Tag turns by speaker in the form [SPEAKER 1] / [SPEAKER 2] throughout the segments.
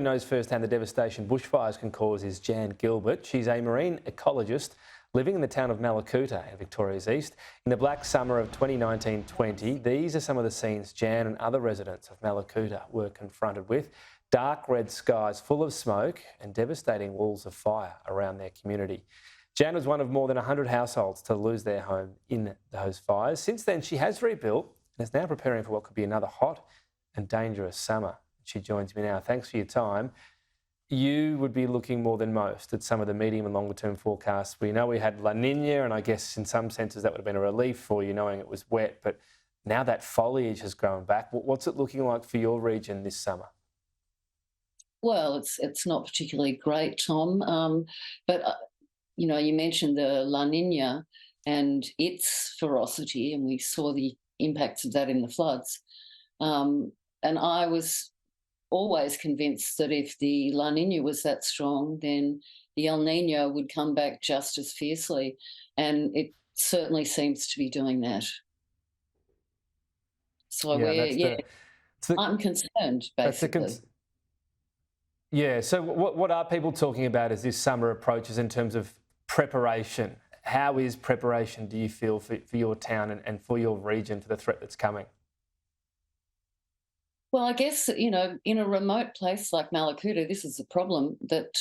[SPEAKER 1] knows firsthand the devastation bushfires can cause is Jann Gilbert. She's a marine ecologist living in the town of Mallacoota in Victoria's east. In the black summer of 2019-20, these are some of the scenes Jann and other residents of Mallacoota were confronted with. Dark red skies full of smoke and devastating walls of fire around their community. Jann was one of more than 100 households to lose their home in those fires. Since then, she has rebuilt and is now preparing for what could be another hot and dangerous summer. She joins me now. Thanks for your time. You would be looking more than most at some of the medium and longer term forecasts. We know we had La Nina, and I guess in some senses that would have been a relief for you knowing it was wet, but now that foliage has grown back. What's it looking like for your region this summer?
[SPEAKER 2] Well, it's not particularly great, Tom. But you know, you mentioned the La Nina and its ferocity, and we saw the impacts of that in the floods. And I was always convinced that if the La Nina was that strong, then the El Nino would come back just as fiercely, and it certainly seems to be doing that. So I'm concerned, basically.
[SPEAKER 1] So what are people talking about as this summer approaches in terms of preparation? How is preparation, do you feel, for your town and for your region for the threat that's coming?
[SPEAKER 2] Well, I guess, you know, in a remote place like Mallacoota, this is the problem that,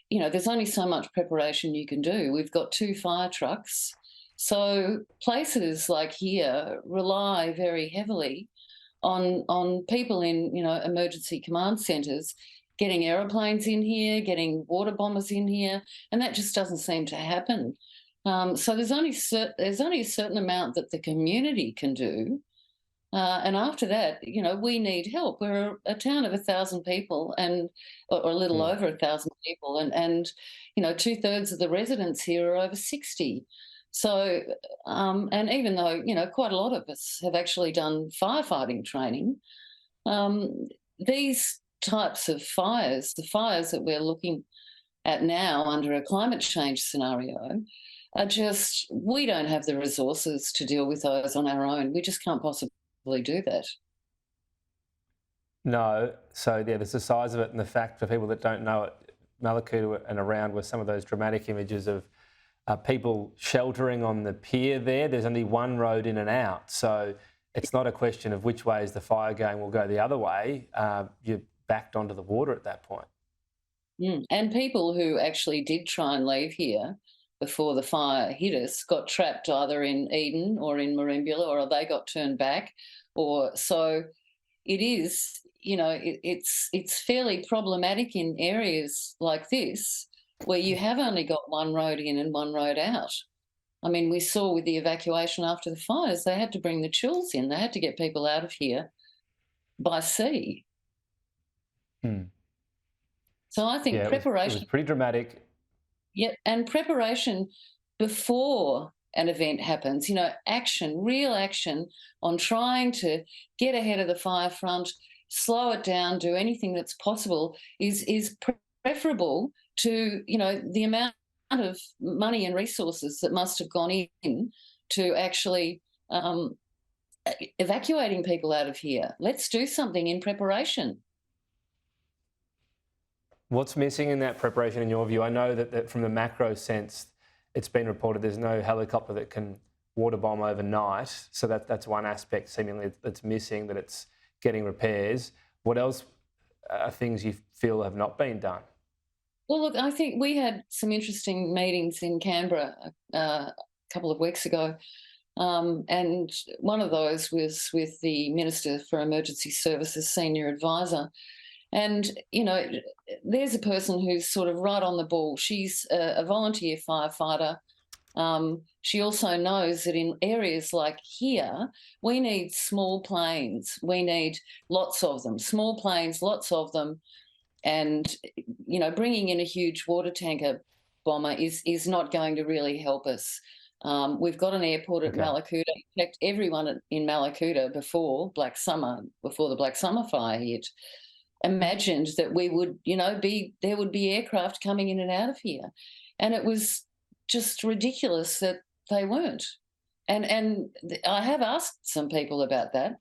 [SPEAKER 2] you know, there's only so much preparation you can do. We've got 2 fire trucks. So places like here rely very heavily on people in, you know, emergency command centres getting aeroplanes in here, getting water bombers in here, and that just doesn't seem to happen. So there's only a certain amount that the community can do. And after that, you know, we need help. We're a town of 1,000 people, or a little over 1,000 people, and you know, 2/3 of the residents here are over 60. So, and even though, you know, quite a lot of us have actually done firefighting training, these types of fires, the fires that we're looking at now under a climate change scenario, are just, we don't have the resources to deal with those on our own. We just can't possibly do that.
[SPEAKER 1] No. So, yeah, there's the size of it and the fact, for people that don't know it, Mallacoota and around were some of those dramatic images of people sheltering on the pier there. There's only one road in and out. So it's not a question of which way is the fire going, will go the other way. You're backed onto the water at that point.
[SPEAKER 2] And people who actually did try and leave here before the fire hit us got trapped either in Eden or in Merimbula, or they got turned back. Or so it is, you know, it's fairly problematic in areas like this where you have only got one road in and one road out. I mean, we saw with the evacuation after the fires, they had to bring the chills in. They had to get people out of here by sea. So I think preparation...
[SPEAKER 1] It was pretty dramatic.
[SPEAKER 2] Yeah, and preparation before an event happens, you know, action, real action on trying to get ahead of the fire front, slow it down, do anything that's possible is preferable to, you know, the amount of money and resources that must have gone in to actually evacuating people out of here. Let's do something in preparation.
[SPEAKER 1] What's missing in that preparation, in your view? I know that from the macro sense, it's been reported there's no helicopter that can water bomb overnight. So that's one aspect seemingly that's missing, that it's getting repairs. What else are things you feel have not been done?
[SPEAKER 2] Well, look, I think we had some interesting meetings in Canberra a couple of weeks ago. And one of those was with the Minister for Emergency Services Senior Advisor. And, you know, there's a person who's sort of right on the ball. She's a volunteer firefighter. She also knows that in areas like here, we need small planes. We need lots of them, small planes, lots of them. And, you know, bringing in a huge water tanker bomber is not going to really help us. We've got an airport at Mallacoota. In fact, everyone in Mallacoota before the Black Summer fire hit, imagined that we would, you know, there would be aircraft coming in and out of here. And it was just ridiculous that they weren't. And I have asked some people about that,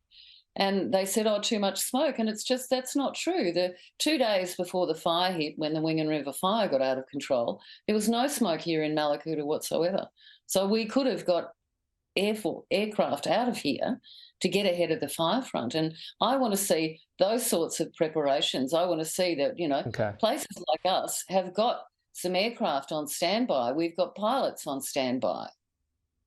[SPEAKER 2] And they said, oh, too much smoke. And it's just, that's not true. The 2 days before the fire hit, when the Wingan River fire got out of control, there was no smoke here in Mallacoota whatsoever. So we could have got aircraft out of here to get ahead of the fire front. And I want to see those sorts of preparations. I want to see that,
[SPEAKER 1] Okay.
[SPEAKER 2] places like us have got some aircraft on standby. We've got pilots on standby.